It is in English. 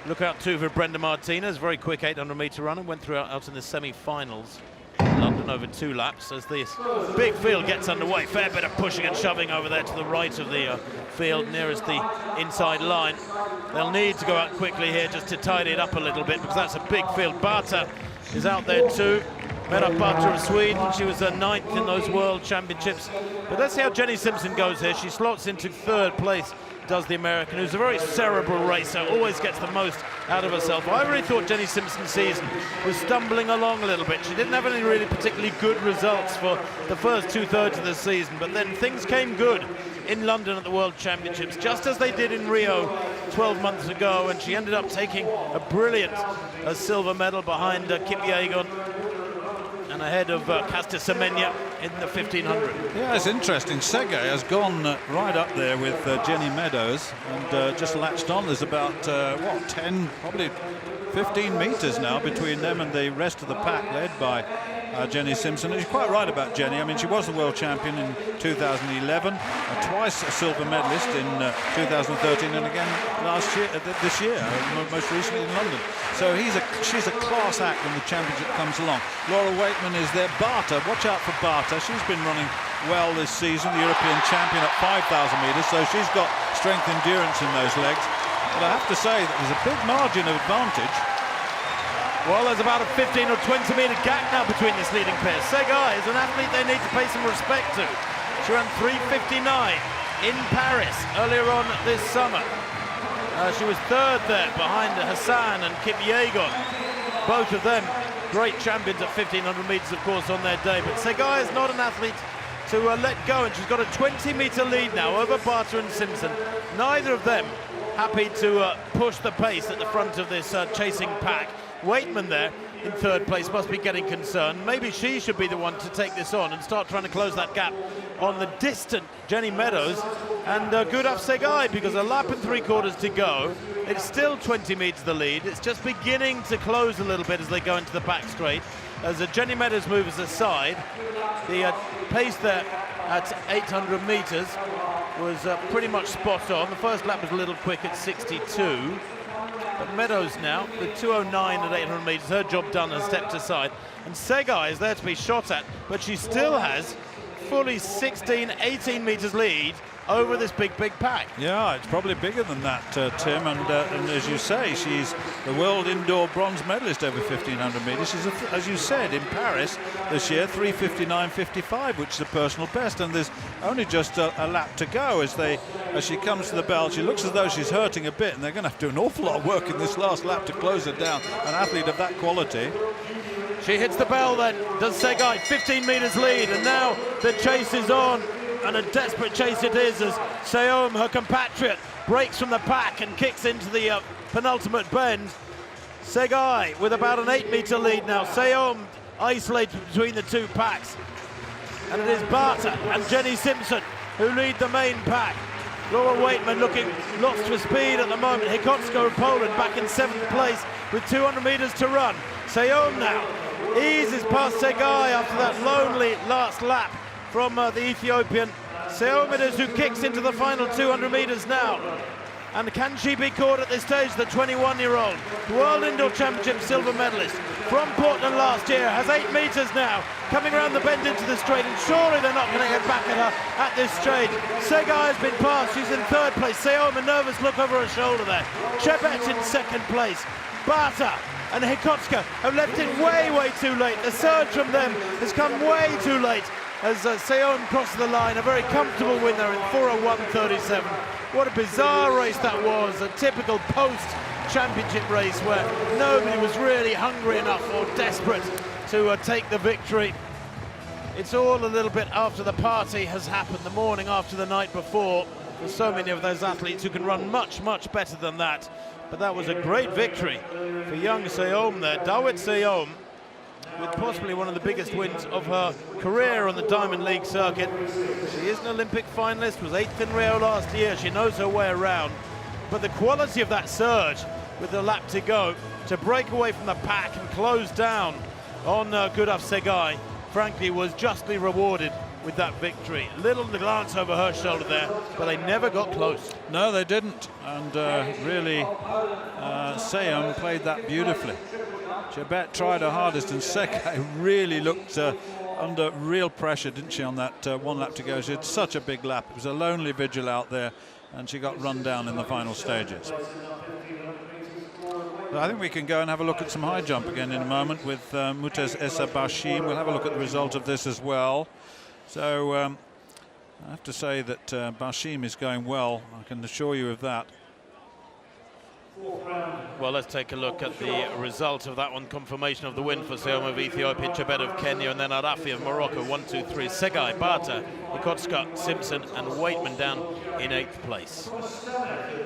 Look out too for Brenda Martinez, very quick 800-meter runner, went through out in the semi-finals. London over 2 laps as this big field gets underway. Fair bit of pushing and shoving over there to the right of the field nearest the inside line. They'll need to go out quickly here just to tidy it up a little bit because that's a big field. Bahta is out there too. Meraf Bahta of Sweden, she was 9th in those World Championships. But let's see how Jenny Simpson goes here. She slots into 3rd place, does the American, who's a very cerebral racer, always gets the most out of herself. I really thought Jenny Simpson's season was stumbling along a little bit. She didn't have any really particularly good results for the first 2/3 of the season, but then things came good in London at the World Championships, just as they did in Rio 12 months ago, and she ended up taking a brilliant silver medal behind Kipyegon and ahead of Caster Semenya in the 1500. Yeah, it's interesting. Tsegay has gone right up there with Jenny Meadows and just latched on. There's about, what, 10, probably 15 meters now between them and the rest of the pack, led by Jenny Simpson. And you're quite right about Jenny. I mean, she was the world champion in 2011, twice a silver medalist in 2013, and again this year, most recently in London. So she's a class act when the championship comes along. Laura Weightman is there. Bahta, watch out for Bahta. She's been running well this season, the European champion at 5,000 meters, so she's got strength, endurance in those legs. But I have to say that there's a big margin of advantage. Well, there's about a 15 or 20 meter gap now between this leading pair. Tsegay is an athlete they need to pay some respect to. She ran 3:59 in Paris earlier on this summer. She was 3rd there behind Hassan and Kipyegon. Both of them great champions at 1500 meters, of course, on their day. But Tsegay is not an athlete to let go, and she's got a 20-meter lead now over Bahta and Simpson. Neither of them happy to push the pace at the front of this chasing pack. Weightman there in 3rd place must be getting concerned. Maybe she should be the one to take this on and start trying to close that gap on the distant Jenny Meadows and Gudaf Tsegay, because a lap and 3/4 to go. It's still 20 meters the lead. It's just beginning to close a little bit as they go into the back straight. As Jenny Meadows moves aside, the pace there at 800 meters was pretty much spot on. The first lap was a little quick at 62. But Meadows now, with 2:09 at 800 meters, her job done, has stepped aside. And Tsegay is there to be shot at, but she still has fully 16, 18 meters lead over this big pack. Yeah, it's probably bigger than that, Tim, and as you say, she's the world indoor bronze medalist over 1500 meters. She's, as you said, in Paris this year, 3:59.55, which is a personal best, and there's only just a lap to go as she comes to the bell. She looks as though she's hurting a bit, and they're going to have to do an awful lot of work in this last lap to close her down, an athlete of that quality. She hits the bell then, does Tsegay, 15 meters lead, and now the chase is on. And a desperate chase it is as Seyaum, her compatriot, breaks from the pack and kicks into the penultimate bend. Tsegay with about an 8-meter lead now. Seyaum isolated between the 2 packs. And it is Bahta and Jenny Simpson who lead the main pack. Laura Weightman looking lost for speed at the moment. Cichocka of Poland back in 7th place with 200 meters to run. Seyaum now eases past Tsegay after that lonely last lap from the Ethiopian. Seyaum it is who kicks into the final 200 meters now. And can she be caught at this stage? The 21-year-old World Indoor Championship silver medalist from Portland last year has 8 meters now, coming around the bend into the straight, and surely they're not going to get back at her at this stage. Tsegay has been passed, she's in 3rd place. Seyaum a nervous look over her shoulder there. Chebet in 2nd place. Bahta and Cichocka have left it way too late. The surge from them has come way too late as Seyaum crosses the line, a very comfortable winner in 4:01.37. What a bizarre race that was, a typical post-championship race where nobody was really hungry enough or desperate to take the victory. It's all a little bit after the party has happened, the morning after the night before, for so many of those athletes who can run much better than that. But that was a great victory for young Seyaum there. Dawit Seyaum, with possibly one of the biggest wins of her career on the Diamond League circuit. She is an Olympic finalist, was 8th in Rio last year. She knows her way around. But the quality of that surge with the lap to go, to break away from the pack and close down on Gudaf Tsegay, frankly, was justly rewarded with that victory. Little glance over her shoulder there, but they never got close. No, they didn't, and really Seyaum played that beautifully. Chebet tried her hardest, and Tsegay really looked under real pressure, didn't she, on that 1 lap to go. She had such a big lap. It was a lonely vigil out there, and she got run down in the final stages. But I think we can go and have a look at some high jump again in a moment with Mutez Essa Bashim. We'll have a look at the result of this as well. So I have to say that Bashim is going well, I can assure you of that. Well, let's take a look at the result of that one. Confirmation of the win for Seyaum of Ethiopia, Chebet of Kenya, and then Arafi of Morocco. 1, 2, 3. Tsegay, Bahta, Cichocka, Simpson, and Weightman down in 8th place.